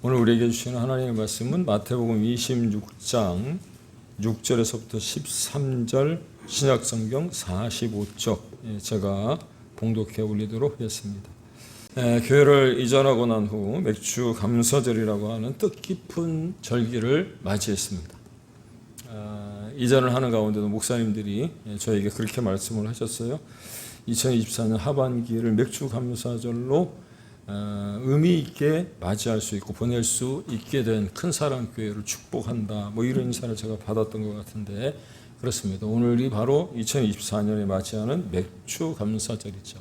오늘 우리에게 주시는 하나님의 말씀은 마태복음 26장 6절에서부터 13절 신약성경 45쪽 제가 봉독해 올리도록 하겠습니다. 교회를 이전하고 난 후 맥주 감사절이라고 하는 뜻깊은 절기를 맞이했습니다. 이전을 하는 가운데도 목사님들이 저에게 그렇게 말씀을 하셨어요. 2024년 하반기를 맥주 감사절로 의미 있게 맞이할 수 있고 보낼 수 있게 된 큰 사랑 교회를 축복한다. 이런 인사를 제가 받았던 것 같은데 그렇습니다. 오늘이 바로 2024년에 맞이하는 맥주 감사절이죠.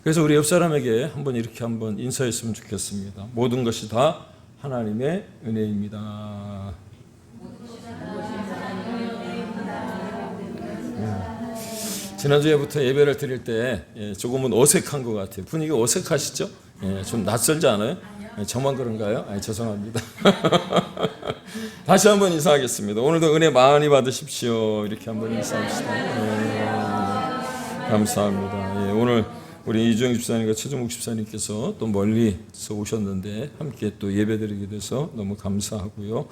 그래서 우리 옆 사람에게 한번 인사했으면 좋겠습니다. 모든 것이 다 하나님의 은혜입니다. 지난주에부터 예배를 드릴 때 조금은 어색한 것 같아요. 분위기 어색하시죠? 좀 낯설지 않아요? 저만 그런가요? 죄송합니다. 다시 한번 인사하겠습니다. 오늘도 은혜 많이 받으십시오. 이렇게 한번 인사합시다. 감사합니다. 오늘 우리 이주영 집사님과 최종욱 집사님께서 또 멀리서 오셨는데 함께 또 예배드리게 돼서 너무 감사하고요.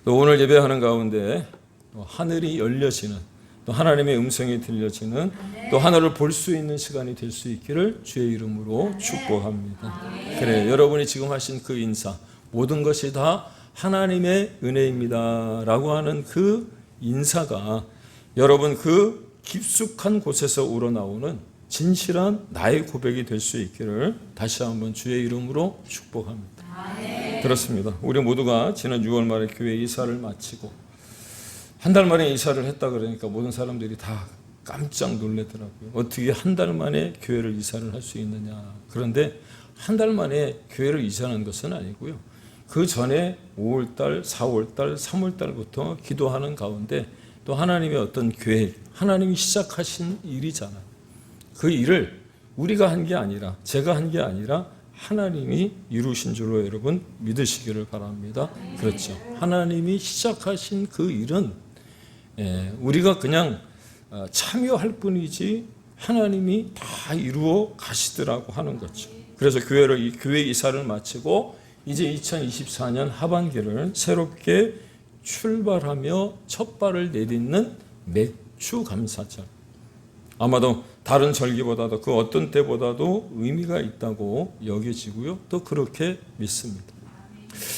또 오늘 예배하는 가운데 하늘이 열려지는 또 하나님의 음성이 들려지는 또 하늘을 볼 수 있는 시간이 될 수 있기를 주의 이름으로 축복합니다. 그래, 여러분이 지금 하신 그 인사, 모든 것이 다 하나님의 은혜입니다 라고 하는 그 인사가 여러분 그 깊숙한 곳에서 우러나오는 진실한 나의 고백이 될 수 있기를 다시 한번 주의 이름으로 축복합니다. 그렇습니다. 우리 모두가 지난 6월 말에 교회 이사를 마치고 한 달 만에 이사를 했다 그러니까 모든 사람들이 다 깜짝 놀라더라고요. 어떻게 한 달 만에 교회를 이사를 할 수 있느냐. 그런데 한 달 만에 교회를 이사하는 것은 아니고요. 그 전에 5월달, 4월달, 3월달부터 기도하는 가운데 또 하나님의 어떤 계획, 하나님이 시작하신 일이잖아요. 그 일을 우리가 한 게 아니라, 제가 한 게 아니라 하나님이 이루신 줄로 여러분 믿으시기를 바랍니다. 그렇죠. 하나님이 시작하신 그 일은 우리가 그냥 참여할 뿐이지 하나님이 다 이루어 가시더라고 하는 거죠. 그래서 교회 이사를 마치고 이제 2024년 하반기를 새롭게 출발하며 첫 발을 내딛는 맥주 감사절. 아마도 다른 절기보다도 그 어떤 때보다도 의미가 있다고 여겨지고요. 또 그렇게 믿습니다.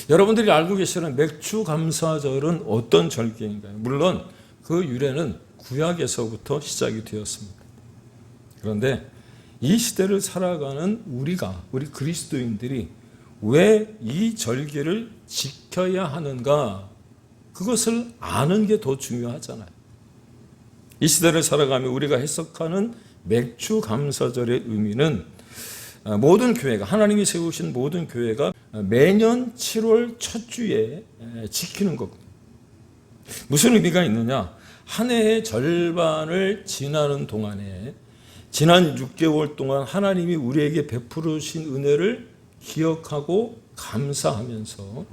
여러분들이 알고 계시는 맥주 감사절은 어떤 절기인가요? 물론 그 유래는 구약에서부터 시작이 되었습니다. 그런데 이 시대를 살아가는 우리 그리스도인들이 왜 이 절기를 지켜야 하는가? 그것을 아는 게 더 중요하잖아요. 이 시대를 살아가며 우리가 해석하는 맥주 감사절의 의미는 모든 교회가, 하나님이 세우신 모든 교회가 매년 7월 첫 주에 지키는 거거든요. 무슨 의미가 있느냐? 한 해의 절반을 지나는 동안에 지난 6개월 동안 하나님이 우리에게 베풀으신 은혜를 기억하고 감사하면서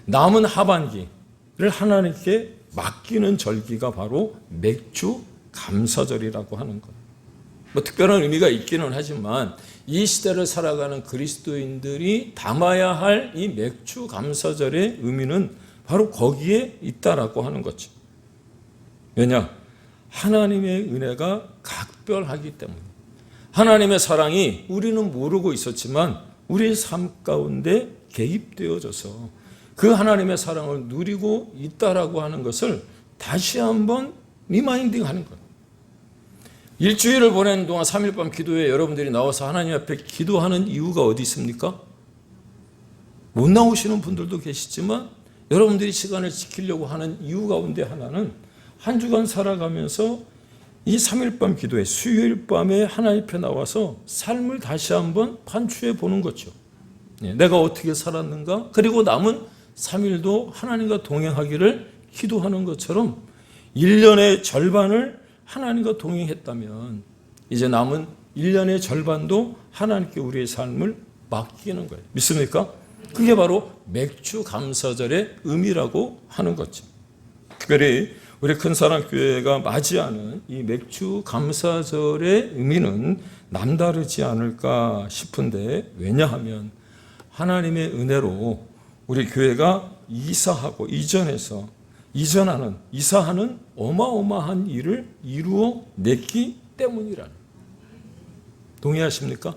남은 하반기를 하나님께 맡기는 절기가 바로 맥주 감사절이라고 하는 거예요. 특별한 의미가 있기는 하지만 이 시대를 살아가는 그리스도인들이 담아야 할 이 맥주 감사절의 의미는 바로 거기에 있다라고 하는 거죠. 왜냐? 하나님의 은혜가 각별하기 때문에. 하나님의 사랑이 우리는 모르고 있었지만 우리의 삶 가운데 개입되어져서 그 하나님의 사랑을 누리고 있다라고 하는 것을 다시 한번 리마인딩 하는 거예요. 일주일을 보내는 동안 3일 밤 기도에 여러분들이 나와서 하나님 앞에 기도하는 이유가 어디 있습니까? 못 나오시는 분들도 계시지만 여러분들이 시간을 지키려고 하는 이유 가운데 하나는 한 주간 살아가면서 이 3일 밤 기도에 수요일 밤에 하나님 앞에 나와서 삶을 다시 한번 반추해 보는 거죠. 내가 어떻게 살았는가? 그리고 남은 3일도 하나님과 동행하기를 기도하는 것처럼 1년의 절반을 하나님과 동행했다면 이제 남은 1년의 절반도 하나님께 우리의 삶을 맡기는 거예요. 믿습니까? 그게 바로 맥주 감사절의 의미라고 하는 거죠. 특별히 우리 큰사랑교회가 맞이하는 이 맥주 감사절의 의미는 남다르지 않을까 싶은데, 왜냐하면 하나님의 은혜로 우리 교회가 이사하는 어마어마한 일을 이루어 냈기 때문이라는. 동의하십니까?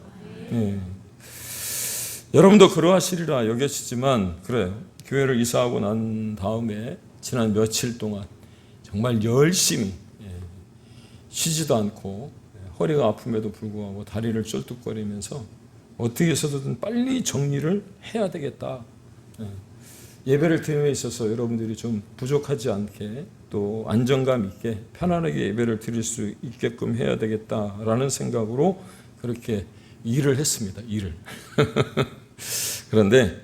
네. 여러분도 그러하시리라 여겨지지만 그래요. 교회를 이사하고 난 다음에 지난 며칠 동안 정말 열심히 쉬지도 않고 허리가 아픔에도 불구하고 다리를 쩔뚝거리면서 어떻게 해서든 빨리 정리를 해야 되겠다. 예배를 드림에 있어서 여러분들이 좀 부족하지 않게 또 안정감 있게 편안하게 예배를 드릴 수 있게끔 해야 되겠다라는 생각으로 그렇게 일을 했습니다. 일을. 그런데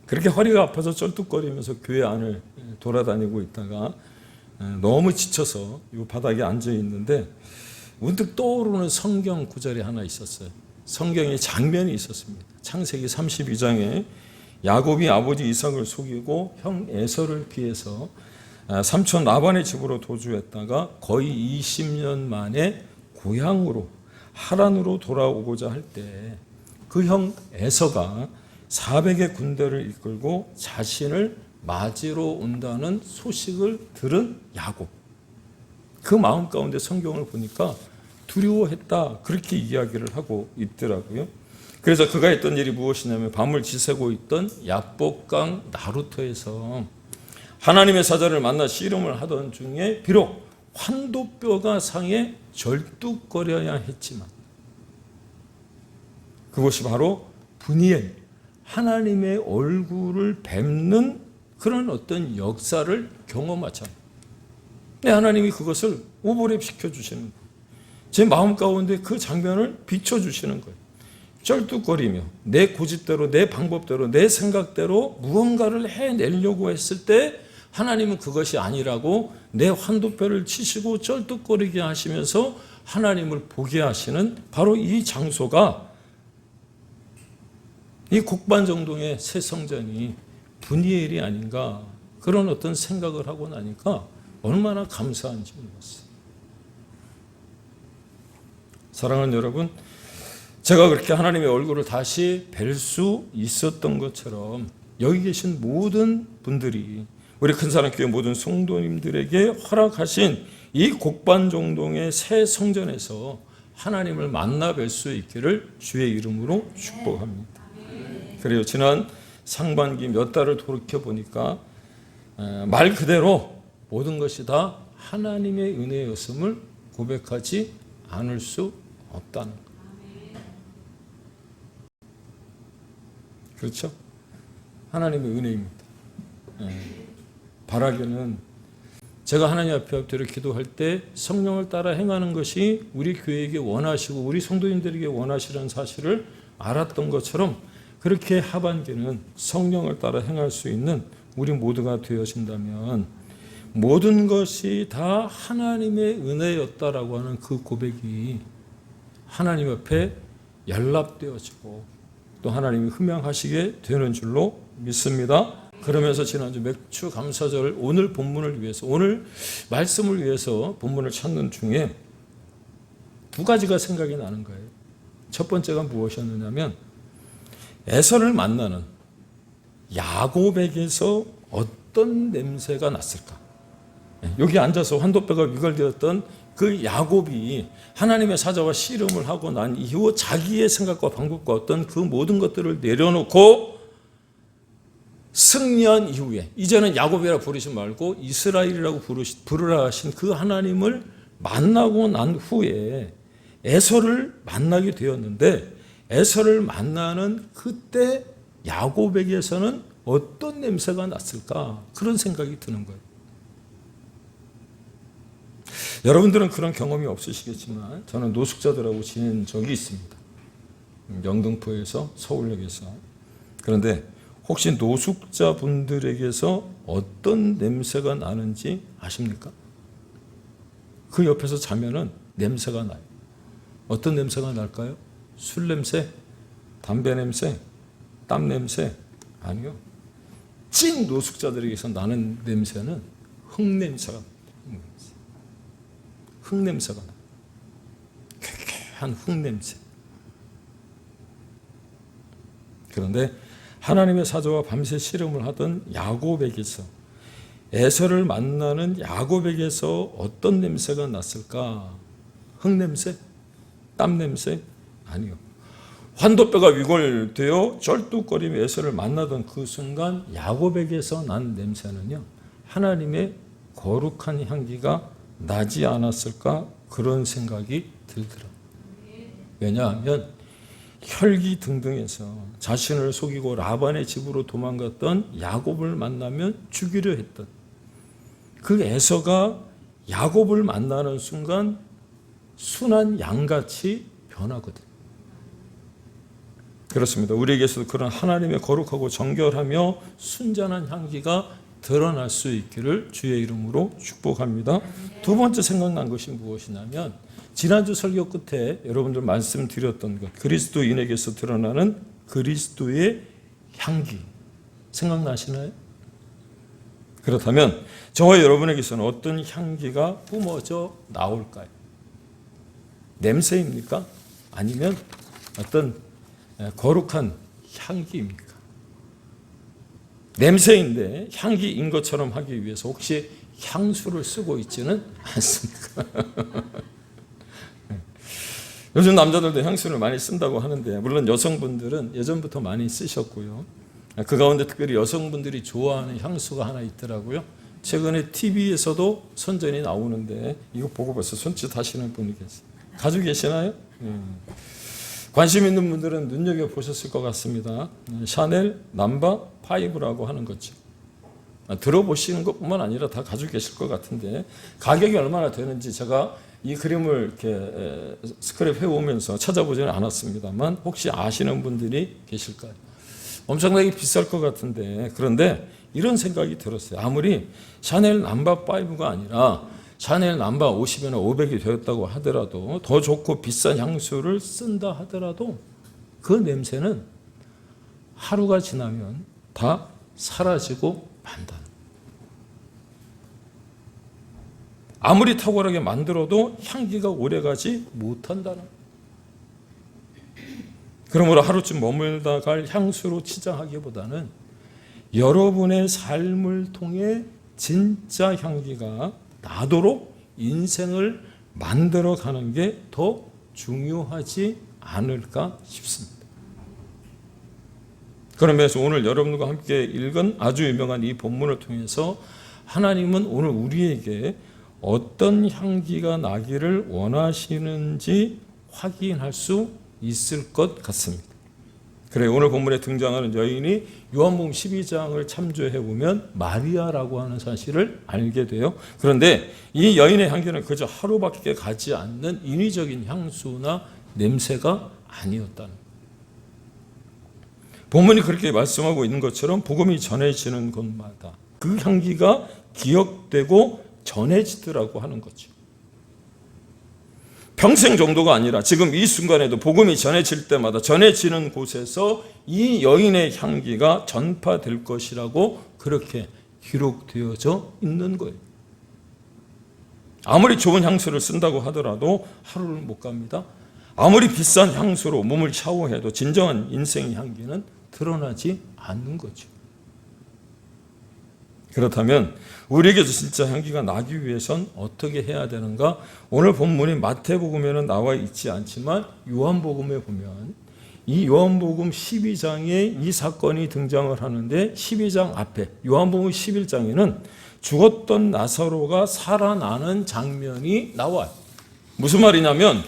그렇게 허리가 아파서 쩔뚝거리면서 교회 안을 돌아다니고 있다가 너무 지쳐서 이 바닥에 앉아 있는데 문득 떠오르는 성경 구절이 하나 있었어요. 성경에 장면이 있었습니다. 창세기 32장에 야곱이 아버지 이삭을 속이고 형 에서를 피해서 삼촌 라반의 집으로 도주했다가 거의 20년 만에 고향으로 하란으로 돌아오고자 할 때 그 형 에서가 400의 군대를 이끌고 자신을 맞으러 온다는 소식을 들은 야곱. 그 마음 가운데 성경을 보니까 두려워했다. 그렇게 이야기를 하고 있더라고요. 그래서 그가 했던 일이 무엇이냐면 밤을 지새고 있던 야복강 나루터에서 하나님의 사자를 만나 씨름을 하던 중에 비록 환도뼈가 상해 절뚝거려야 했지만 그것이 바로 분이엘, 하나님의 얼굴을 뵙는 그런 어떤 역사를 경험하잖아요. 하나님이 그것을 오버랩시켜 주시는 거예요. 제 마음 가운데 그 장면을 비춰주시는 거예요. 쩔뚝거리며 내 고집대로 내 방법대로 내 생각대로 무언가를 해내려고 했을 때 하나님은 그것이 아니라고 내 환도뼈를 치시고 쩔뚝거리게 하시면서 하나님을 보게 하시는 바로 이 장소가 이 곡반정동의 새 성전이 분이엘이 아닌가 그런 어떤 생각을 하고 나니까 얼마나 감사한지 몰랐어요. 사랑하는 여러분, 제가 그렇게 하나님의 얼굴을 다시 뵐 수 있었던 것처럼 여기 계신 모든 분들이 우리 큰사랑교회 모든 성도님들에게 허락하신 이 곡반정동의 새 성전에서 하나님을 만나 뵐 수 있기를 주의 이름으로 축복합니다. 그래요. 지난 상반기 몇 달을 돌이켜보니까 말 그대로 모든 것이 다 하나님의 은혜였음을 고백하지 않을 수 없다는 것. 그렇죠? 하나님의 은혜입니다. 바라기는 제가 하나님 앞에 엎드려 기도할 때 성령을 따라 행하는 것이 우리 교회에게 원하시고 우리 성도님들에게 원하시는 사실을 알았던 것처럼 그렇게 하반기는 성령을 따라 행할 수 있는 우리 모두가 되어진다면 모든 것이 다 하나님의 은혜였다라고 하는 그 고백이 하나님 앞에 연락되어지고 또 하나님이 흠양하시게 되는 줄로 믿습니다. 그러면서 지난주 맥주 감사절 오늘 본문을 위해서 오늘 말씀을 위해서 본문을 찾는 중에 두 가지가 생각이 나는 거예요. 첫 번째가 무엇이었느냐면 에서를 만나는 야곱에게서 어떤 냄새가 났을까? 여기 앉아서 환도뼈가 위갈되었던 그 야곱이 하나님의 사자와 씨름을 하고 난 이후 자기의 생각과 방법과 어떤 그 모든 것들을 내려놓고 승리한 이후에 이제는 야곱이라 부르지 말고 이스라엘이라고 부르라 하신 그 하나님을 만나고 난 후에 에서를 만나게 되었는데 에서를 만나는 그때 야곱에게서는 어떤 냄새가 났을까? 그런 생각이 드는 거예요. 여러분들은 그런 경험이 없으시겠지만 저는 노숙자들하고 지낸 적이 있습니다. 영등포에서 서울역에서. 그런데 혹시 노숙자분들에게서 어떤 냄새가 나는지 아십니까? 그 옆에서 자면은 냄새가 나요. 어떤 냄새가 날까요? 술 냄새? 담배 냄새? 땀 냄새? 아니요. 찐 노숙자들에게서 나는 냄새는 흙냄새가 납니다. 흙냄새가 나요. 쾌쾌한 흙냄새. 그런데 하나님의 사자와 밤새 씨름을 하던 야곱에게서, 에서를 만나는 야곱에게서 어떤 냄새가 났을까? 흙냄새? 땀냄새? 아니요. 환도뼈가 위골되어 쩔뚝거리며 에서를 만나던 그 순간 야곱에게서 난 냄새는요, 하나님의 거룩한 향기가 나지 않았을까? 그런 생각이 들더라고요. 왜냐하면 혈기등등해서 자신을 속이고 라반의 집으로 도망갔던 야곱을 만나면 죽이려 했던 그 에서가 야곱을 만나는 순간 순한 양같이 변하거든요. 그렇습니다. 우리에게서도 그런 하나님의 거룩하고 정결하며 순전한 향기가 드러날 수 있기를 주의 이름으로 축복합니다. 두 번째 생각난 것이 무엇이냐면, 지난주 설교 끝에 여러분들 말씀드렸던 것, 그리스도인에게서 드러나는 그리스도의 향기, 생각나시나요? 그렇다면 저와 여러분에게서는 어떤 향기가 뿜어져 나올까요? 냄새입니까? 아니면 어떤 거룩한 향기입니까? 냄새인데 향기인 것처럼 하기 위해서 혹시 향수를 쓰고 있지는 않습니까? 요즘 남자들도 향수를 많이 쓴다고 하는데, 물론 여성분들은 예전부터 많이 쓰셨고요. 그 가운데 특별히 여성분들이 좋아하는 향수가 하나 있더라고요. 최근에 TV에서도 선전이 나오는데 이거 보고 벌써 손짓 하시는 분이 계세요. 가지고 계시나요? 관심 있는 분들은 눈여겨보셨을 것 같습니다. 샤넬 넘버 5라고 하는 거죠. 들어보시는 것뿐만 아니라 다 가지고 계실 것 같은데, 가격이 얼마나 되는지 제가 이 그림을 이렇게 스크랩 해오면서 찾아보지는 않았습니다만 혹시 아시는 분들이 계실까요? 엄청나게 비쌀 것 같은데, 그런데 이런 생각이 들었어요. 아무리 샤넬 넘버 5가 아니라 샤넬 넘버 50이나 500이 되었다고 하더라도, 더 좋고 비싼 향수를 쓴다 하더라도 그 냄새는 하루가 지나면 다 사라지고 만다. 아무리 탁월하게 만들어도 향기가 오래가지 못한다는. 그러므로 하루쯤 머물다 갈 향수로 치장하기보다는 여러분의 삶을 통해 진짜 향기가 나도록 인생을 만들어가는 게 더 중요하지 않을까 싶습니다. 그러면서 오늘 여러분과 함께 읽은 아주 유명한 이 본문을 통해서 하나님은 오늘 우리에게 어떤 향기가 나기를 원하시는지 확인할 수 있을 것 같습니다. 그래, 오늘 본문에 등장하는 여인이 요한복음 12장을 참조해 보면 마리아라고 하는 사실을 알게 돼요. 그런데 이 여인의 향기는 그저 하루밖에 가지 않는 인위적인 향수나 냄새가 아니었다는 거예요. 본문이 그렇게 말씀하고 있는 것처럼 복음이 전해지는 곳마다 그 향기가 기억되고 전해지더라고 하는 거죠. 평생 정도가 아니라 지금 이 순간에도 복음이 전해질 때마다 전해지는 곳에서 이 여인의 향기가 전파될 것이라고 그렇게 기록되어져 있는 거예요. 아무리 좋은 향수를 쓴다고 하더라도 하루를 못 갑니다. 아무리 비싼 향수로 몸을 샤워해도 진정한 인생의 향기는 드러나지 않는 거죠. 그렇다면 우리에게도 진짜 향기가 나기 위해선 어떻게 해야 되는가? 오늘 본문이 마태복음에는 나와 있지 않지만 요한복음에 보면 이 요한복음 12장에 이 사건이 등장을 하는데, 12장 앞에 요한복음 11장에는 죽었던 나사로가 살아나는 장면이 나와요. 무슨 말이냐면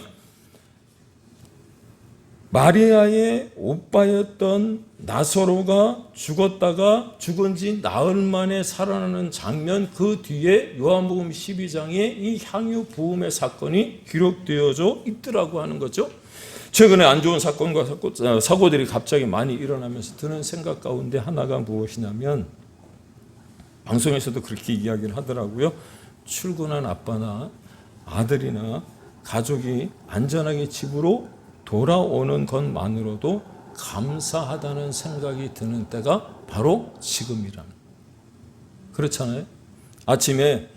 마리아의 오빠였던 나사로가 죽었다가 죽은 지 나흘 만에 살아나는 장면, 그 뒤에 요한복음 12장에 이 향유 부음의 사건이 기록되어져 있더라고 하는 거죠. 최근에 안 좋은 사건과 사고들이 갑자기 많이 일어나면서 드는 생각 가운데 하나가 무엇이냐면, 방송에서도 그렇게 이야기를 하더라고요. 출근한 아빠나 아들이나 가족이 안전하게 집으로 돌아오는 것만으로도 감사하다는 생각이 드는 때가 바로 지금이라는. 그렇잖아요. 아침에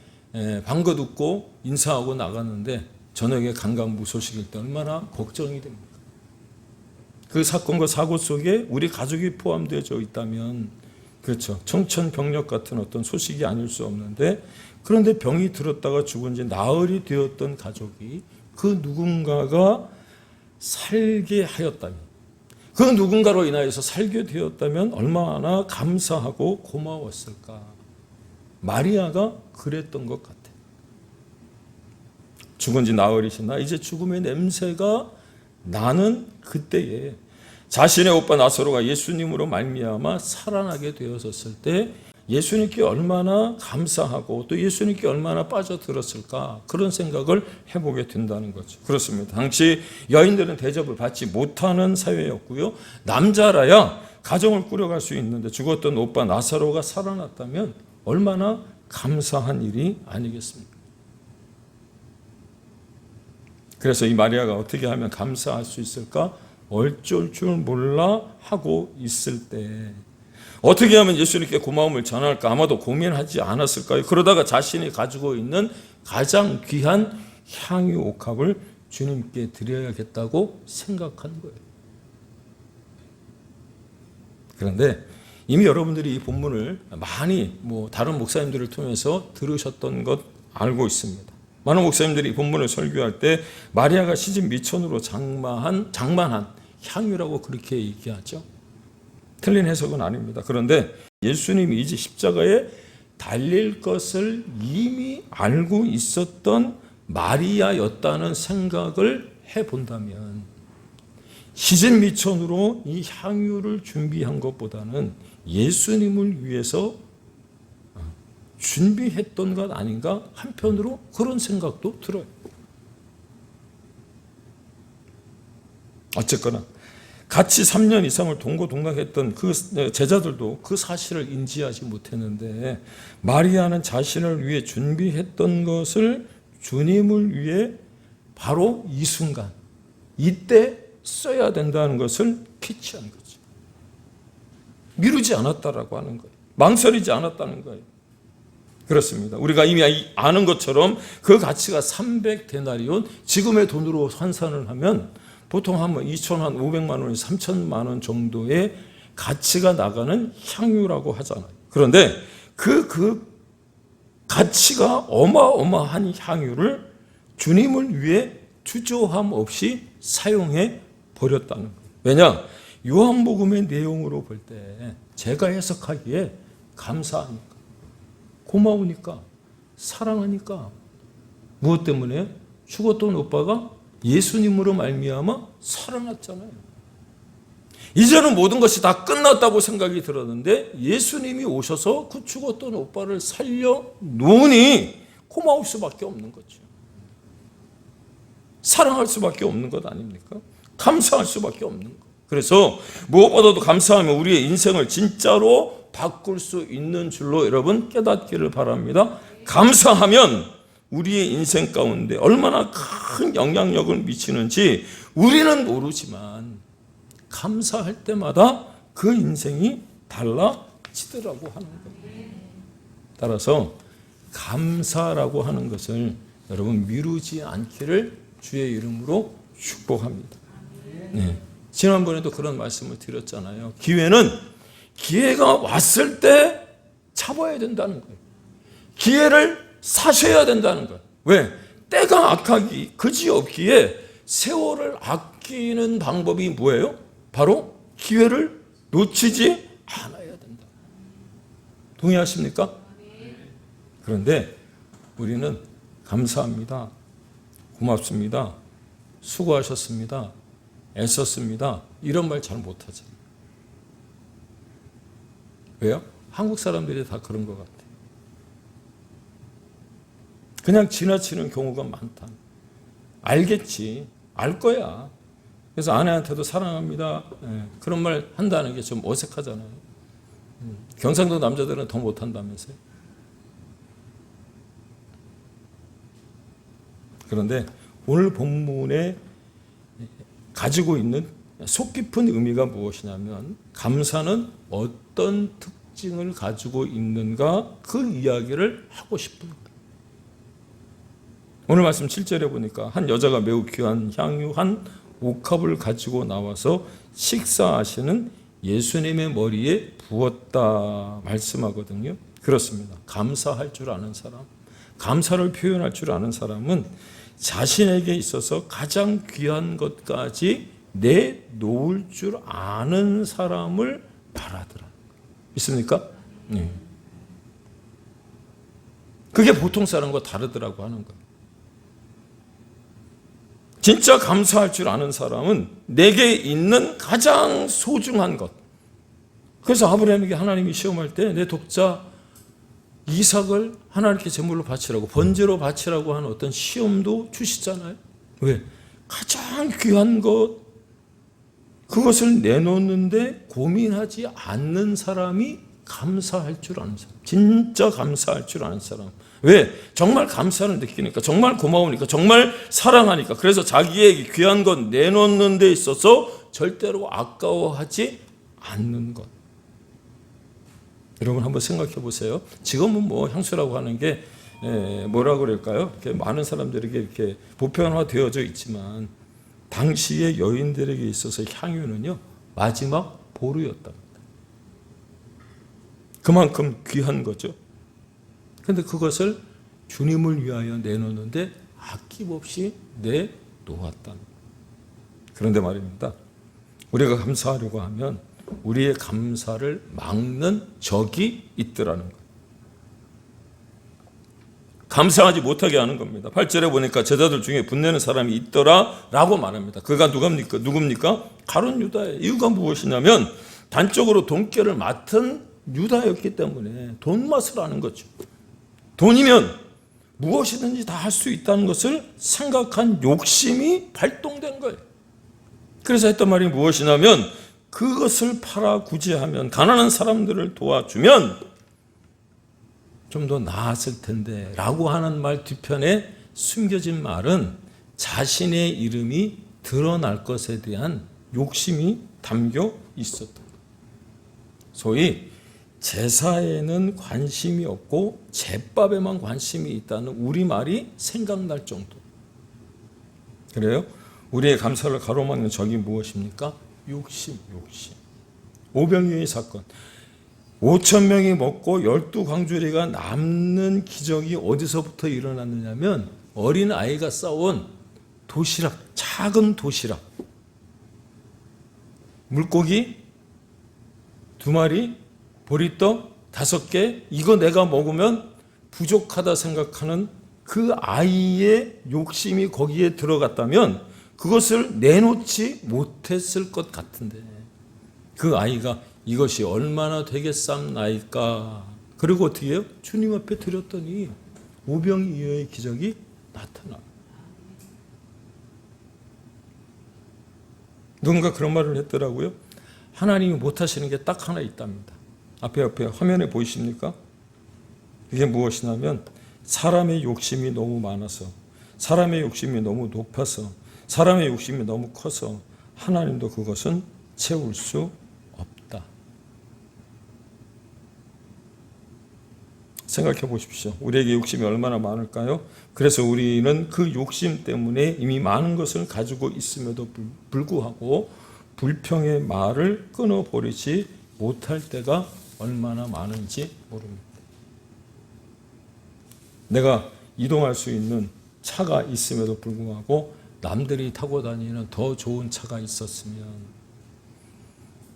방긋 웃고 인사하고 나갔는데 저녁에 강간무소식일 때 얼마나 걱정이 됩니까? 그 사건과 사고 속에 우리 가족이 포함되어 있다면, 그렇죠, 청천벽력 같은 어떤 소식이 아닐 수 없는데, 그런데 병이 들었다가 죽은 지 나흘이 되었던 가족이 그 누군가가 살게 하였다면, 그 누군가로 인하여서 살게 되었다면 얼마나 감사하고 고마웠을까. 마리아가 그랬던 것 같아요. 죽은 지 나흘이 지나 이제 죽음의 냄새가 나는 그때에 자신의 오빠 나사로가 예수님으로 말미암아 살아나게 되었을 때 예수님께 얼마나 감사하고 또 예수님께 얼마나 빠져들었을까, 그런 생각을 해보게 된다는 거죠. 그렇습니다. 당시 여인들은 대접을 받지 못하는 사회였고요. 남자라야 가정을 꾸려갈 수 있는데 죽었던 오빠 나사로가 살아났다면 얼마나 감사한 일이 아니겠습니까? 그래서 이 마리아가 어떻게 하면 감사할 수 있을까? 어쩔 줄 몰라 하고 있을 때 어떻게 하면 예수님께 고마움을 전할까 아마도 고민하지 않았을까요? 그러다가 자신이 가지고 있는 가장 귀한 향유 옥합을 주님께 드려야겠다고 생각한 거예요. 그런데 이미 여러분들이 이 본문을 많이 다른 목사님들을 통해서 들으셨던 것 알고 있습니다. 많은 목사님들이 이 본문을 설교할 때 마리아가 시집 미천으로 장만한 향유라고 그렇게 얘기하죠. 틀린 해석은 아닙니다. 그런데 예수님이 이제 십자가에 달릴 것을 이미 알고 있었던 마리아였다는 생각을 해본다면 시집 미천으로 이 향유를 준비한 것보다는 예수님을 위해서 준비했던 것 아닌가, 한편으로 그런 생각도 들어요. 어쨌거나 같이 3년 이상을 동고동락했던 그 제자들도 그 사실을 인지하지 못했는데 마리아는 자신을 위해 준비했던 것을 주님을 위해 바로 이 순간, 이때 써야 된다는 것을 캐치한 거죠. 미루지 않았다라고 하는 거예요. 망설이지 않았다는 거예요. 그렇습니다. 우리가 이미 아는 것처럼 그 가치가 300데나리온, 지금의 돈으로 환산을 하면 보통 한 2,500만 원에서 3,000만 원 정도의 가치가 나가는 향유라고 하잖아요. 그런데 그 가치가 어마어마한 향유를 주님을 위해 주저함 없이 사용해 버렸다는 거예요. 왜냐? 요한복음의 내용으로 볼 때 제가 해석하기에 감사하니까, 고마우니까, 사랑하니까. 무엇 때문에? 죽었던 오빠가 예수님으로 말미암아 살아났잖아요. 이제는 모든 것이 다 끝났다고 생각이 들었는데 예수님이 오셔서 그 죽었던 오빠를 살려 놓으니 고마울 수밖에 없는 거죠. 사랑할 수밖에 없는 것 아닙니까? 감사할 수밖에 없는 것. 그래서 무엇보다도 감사하면 우리의 인생을 진짜로 바꿀 수 있는 줄로 여러분 깨닫기를 바랍니다. 감사하면 우리의 인생 가운데 얼마나 큰 영향력을 미치는지 우리는 모르지만 감사할 때마다 그 인생이 달라지더라고 하는 거예요. 따라서 감사라고 하는 것을 여러분 미루지 않기를 주의 이름으로 축복합니다. 네. 지난번에도 그런 말씀을 드렸잖아요. 기회가 왔을 때 잡아야 된다는 거예요. 기회를 사셔야 된다는 거예요. 왜? 때가 악하기 그지없기에 세월을 아끼는 방법이 뭐예요? 바로 기회를 놓치지 않아야 된다. 동의하십니까? 그런데 우리는 감사합니다, 고맙습니다, 수고하셨습니다, 애썼습니다, 이런 말 잘 못하잖아요. 왜요? 한국 사람들이 다 그런 것 같아요. 그냥 지나치는 경우가 많다. 알겠지, 알 거야. 그래서 아내한테도 사랑합니다, 그런 말 한다는 게 좀 어색하잖아요. 경상도 남자들은 더 못한다면서요. 그런데 오늘 본문에 가지고 있는 속 깊은 의미가 무엇이냐면 감사는 어떤 특징을 가지고 있는가, 그 이야기를 하고 싶은 거예요. 오늘 말씀 7절에 보니까 한 여자가 매우 귀한 향유 한 옥합을 가지고 나와서 식사하시는 예수님의 머리에 부었다 말씀하거든요. 그렇습니다. 감사할 줄 아는 사람, 감사를 표현할 줄 아는 사람은 자신에게 있어서 가장 귀한 것까지 내놓을 줄 아는 사람을 말하더라. 있습니까? 네. 그게 보통 사람과 다르더라고 하는 거예요. 진짜 감사할 줄 아는 사람은 내게 있는 가장 소중한 것. 그래서 아브라함에게 하나님이 시험할 때 내 독자 이삭을 하나님께 제물로 바치라고, 번제로 바치라고 하는 어떤 시험도 주시잖아요. 왜? 가장 귀한 것, 그것을 내놓는데 고민하지 않는 사람이 감사할 줄 아는 사람, 진짜 감사할 줄 아는 사람. 왜? 정말 감사를 느끼니까, 정말 고마우니까, 정말 사랑하니까. 그래서 자기에게 귀한 것 내놓는 데 있어서 절대로 아까워하지 않는 것. 여러분 한번 생각해 보세요. 지금은 뭐 향수라고 하는 게 뭐라고 그럴까요? 이렇게 많은 사람들에게 이렇게 보편화되어져 있지만 당시의 여인들에게 있어서 향유는요 마지막 보루였답니다. 그만큼 귀한 거죠. 그런데 그것을 주님을 위하여 내놓는데 아낌없이 내놓았다. 그런데 말입니다. 우리가 감사하려고 하면 우리의 감사를 막는 적이 있더라는 거예요. 감사하지 못하게 하는 겁니다. 8절에 보니까 제자들 중에 분내는 사람이 있더라라고 말합니다. 그가 누굽니까? 가룟 유다예요. 이유가 무엇이냐면 단적으로 돈결을 맡은 유다였기 때문에 돈 맛을 아는 거죠. 돈이면 무엇이든지 다 할 수 있다는 것을 생각한 욕심이 발동된 거예요. 그래서 했던 말이 무엇이냐면 그것을 팔아 구제하면, 가난한 사람들을 도와주면 좀 더 나았을 텐데 라고 하는 말 뒤편에 숨겨진 말은 자신의 이름이 드러날 것에 대한 욕심이 담겨 있었다. 소위 제사에는 관심이 없고 제밥에만 관심이 있다는 우리말이 생각날 정도. 그래요? 우리의 감사를 가로막는 적이 무엇입니까? 욕심. 오병이의 사건. 5,000명이 먹고 12광주리가 남는 기적이 어디서부터 일어났느냐면 어린 아이가 싸온 도시락, 작은 도시락. 물고기 2마리, 보리떡 5개, 이거 내가 먹으면 부족하다 생각하는 그 아이의 욕심이 거기에 들어갔다면 그것을 내놓지 못했을 것 같은데 그 아이가 이것이 얼마나 되겠삼나이까. 그리고 어떻게 해요? 주님 앞에 드렸더니 오병이어의 기적이 나타나. 누군가 그런 말을 했더라고요. 하나님이 못하시는 게 딱 하나 있답니다. 앞에 화면에 보이십니까? 이게 무엇이냐면 사람의 욕심이 너무 많아서, 사람의 욕심이 너무 높아서, 사람의 욕심이 너무 커서 하나님도 그것은 채울 수 없다. 생각해 보십시오. 우리에게 욕심이 얼마나 많을까요? 그래서 우리는 그 욕심 때문에 이미 많은 것을 가지고 있음에도 불구하고 불평의 말을 끊어버리지 못할 때가 얼마나 많은지 모릅니다. 내가 이동할 수 있는 차가 있음에도 불구하고 남들이 타고 다니는 더 좋은 차가 있었으면,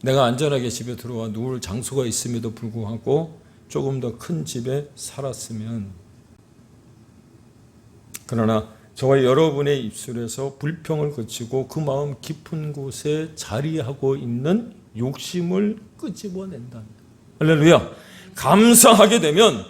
내가 안전하게 집에 들어와 누울 장소가 있음에도 불구하고 조금 더 큰 집에 살았으면, 그러나 저와 여러분의 입술에서 불평을 그치고 그 마음 깊은 곳에 자리하고 있는 욕심을 끄집어낸다. 할렐루야. 감사하게 되면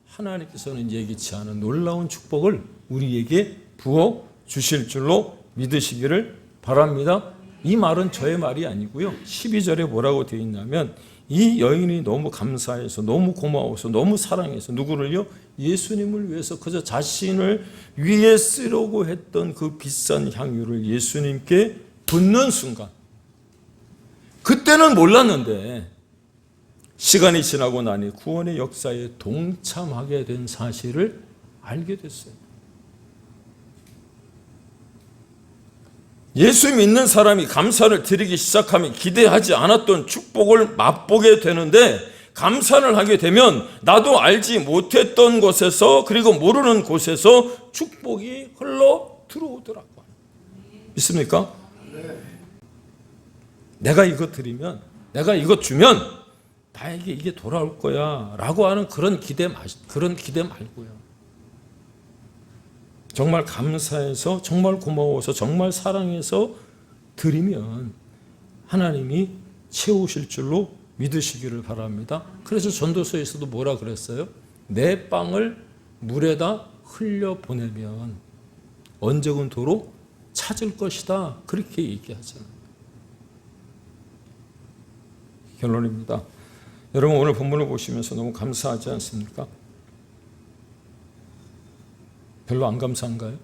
하나님께서는 예기치 않은 놀라운 축복을 우리에게 부어 주실 줄로 믿으시기를 바랍니다. 이 말은 저의 말이 아니고요. 12절에 뭐라고 되어 있냐면 이 여인이 너무 감사해서, 너무 고마워서, 너무 사랑해서 누구를요? 예수님을 위해서 그저 자신을 위해 쓰려고 했던 그 비싼 향유를 예수님께 붓는 순간, 그때는 몰랐는데 시간이 지나고 나니 구원의 역사에 동참하게 된 사실을 알게 됐어요. 예수 믿는 사람이 감사를 드리기 시작하면 기대하지 않았던 축복을 맛보게 되는데, 감사를 하게 되면 나도 알지 못했던 곳에서, 그리고 모르는 곳에서 축복이 흘러 들어오더라고요. 믿습니까? 내가 이거 드리면, 내가 이거 주면 나에게 이게 돌아올 거야 라고 하는 그런 기대 말고요. 정말 감사해서, 정말 고마워서, 정말 사랑해서 드리면 하나님이 채우실 줄로 믿으시기를 바랍니다. 그래서 전도서에서도 뭐라 그랬어요? 내 빵을 물에다 흘려보내면 언제건 도로 찾을 것이다. 그렇게 얘기하잖아요. 결론입니다. 여러분, 오늘 본문을 보시면서 너무 감사하지 않습니까? 별로 안 감사한가요?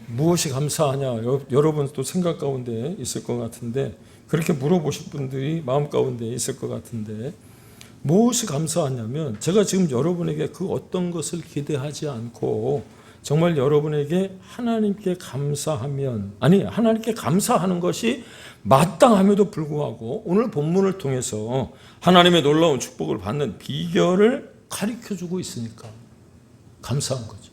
무엇이 감사하냐? 여러분도 생각 가운데 있을 것 같은데, 그렇게 물어보실 분들이 마음 가운데 있을 것 같은데, 무엇이 감사하냐면, 제가 지금 여러분에게 그 어떤 것을 기대하지 않고 정말 여러분에게 하나님께 감사하면, 아니 하나님께 감사하는 것이 마땅함에도 불구하고 오늘 본문을 통해서 하나님의 놀라운 축복을 받는 비결을 가르쳐주고 있으니까 감사한 거죠.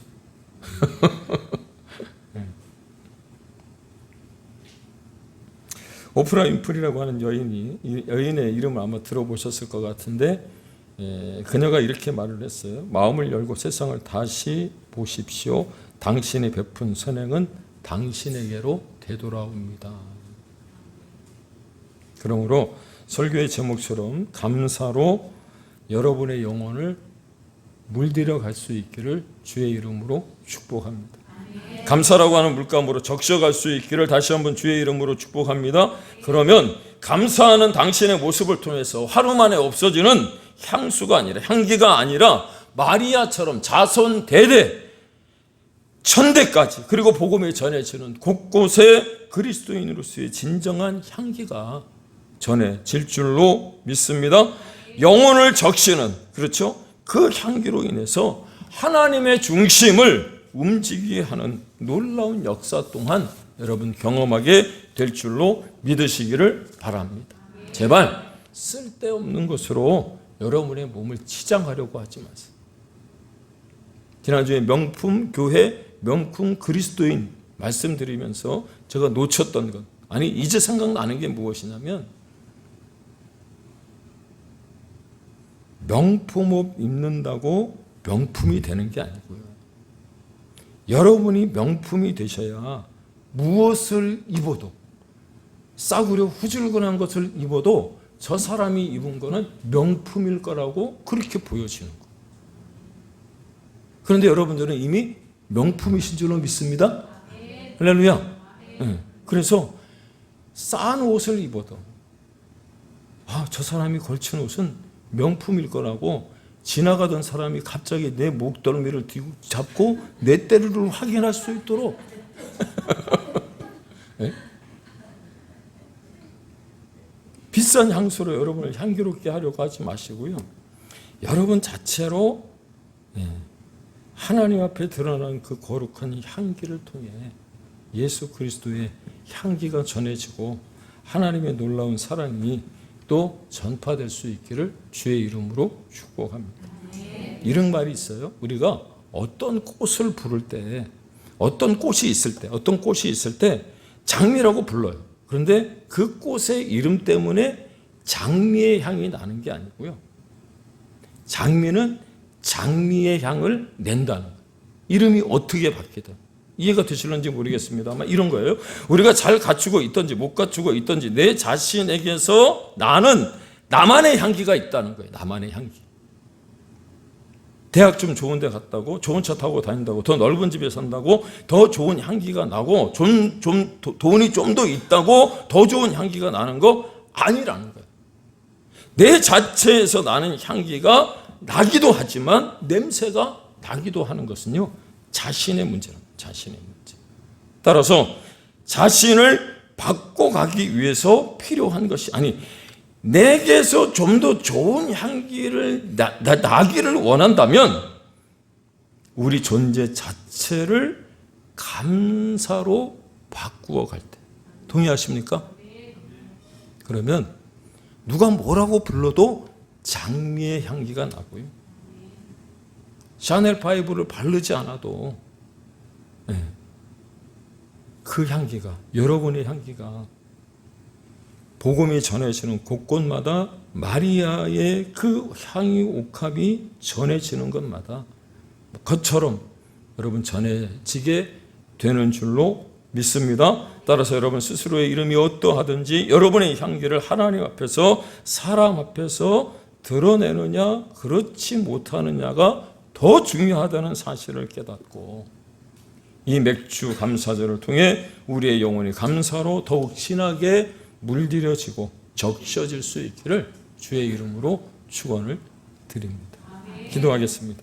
오프라 윈프리라고 하는 여인의 이름을 아마 들어보셨을 것 같은데, 그녀가 이렇게 말을 했어요. 마음을 열고 세상을 다시 보십시오. 당신이 베푼 선행은 당신에게로 되돌아옵니다. 그러므로 설교의 제목처럼 감사로 여러분의 영혼을 물들여 갈 수 있기를 주의 이름으로 축복합니다. 감사라고 하는 물감으로 적셔갈 수 있기를 다시 한번 주의 이름으로 축복합니다. 그러면 감사하는 당신의 모습을 통해서 하루 만에 없어지는 향기가 아니라 마리아처럼 자손 대대 천대까지, 그리고 복음이 전해지는 곳곳에 그리스도인으로서의 진정한 향기가 전해질 줄로 믿습니다. 영혼을 적시는, 그렇죠? 그 향기로 인해서 하나님의 중심을 움직이게 하는 놀라운 역사 또한 여러분 경험하게 될 줄로 믿으시기를 바랍니다. 제발 쓸데없는 것으로 여러분의 몸을 치장하려고 하지 마세요. 지난주에 명품 교회, 명품 그리스도인 말씀드리면서 제가 놓쳤던 것, 아니 이제 생각나는 게 무엇이냐면, 명품옷 입는다고 명품이 되는 게 아니고요. 여러분이 명품이 되셔야 무엇을 입어도, 싸구려 후줄근한 것을 입어도 저 사람이 입은 거는 명품일 거라고 그렇게 보여지는 거예요. 그런데 여러분들은 이미 명품이신 줄로 믿습니다. 할렐루야. 그래서 싼 옷을 입어도 저 사람이 걸친 옷은 명품일 거라고 지나가던 사람이 갑자기 내 목덜미를 잡고 내 때를 확인할 수 있도록 네? 비싼 향수로 여러분을 향기롭게 하려고 하지 마시고요. 여러분 자체로 하나님 앞에 드러난 그 거룩한 향기를 통해 예수 그리스도의 향기가 전해지고 하나님의 놀라운 사랑이 또 전파될 수 있기를 주의 이름으로 축복합니다. 이런 말이 있어요. 우리가 어떤 꽃을 부를 때, 어떤 꽃이 있을 때 장미라고 불러요. 그런데 그 꽃의 이름 때문에 장미의 향이 나는 게 아니고요. 장미는 장미의 향을 낸다는 거예요. 이름이 어떻게 바뀌든 이해가 되실런지 모르겠습니다만 이런 거예요. 우리가 잘 갖추고 있든지 못 갖추고 있든지 내 자신에게서 나는 나만의 향기가 있다는 거예요. 나만의 향기. 대학 좀 좋은 데 갔다고, 좋은 차 타고 다닌다고, 더 넓은 집에 산다고 더 좋은 향기가 나고, 돈이 좀 더 있다고 더 좋은 향기가 나는 거 아니라는 거예요. 내 자체에서 나는 향기가 나기도 하지만 냄새가 나기도 하는 것은요, 자신의 문제랍니다. 자신의 문제. 따라서 자신을 바꿔가기 위해서 필요한 것이, 아니 내게서 좀 더 좋은 향기를 나기를 원한다면 우리 존재 자체를 감사로 바꾸어 갈 때, 동의하십니까? 그러면 누가 뭐라고 불러도 장미의 향기가 나고요. 샤넬 5를 바르지 않아도 그 향기가, 여러분의 향기가 복음이 전해지는 곳곳마다 마리아의 그 향유 옥합이 전해지는 것마다 것처럼 여러분 전해지게 되는 줄로 믿습니다. 따라서 여러분 스스로의 이름이 어떠하든지 여러분의 향기를 하나님 앞에서, 사람 앞에서 드러내느냐 그렇지 못하느냐가 더 중요하다는 사실을 깨닫고, 이 맥주 감사절을 통해 우리의 영혼이 감사로 더욱 진하게 물들여지고 적셔질 수 있기를 주의 이름으로 축원을 드립니다. 기도하겠습니다.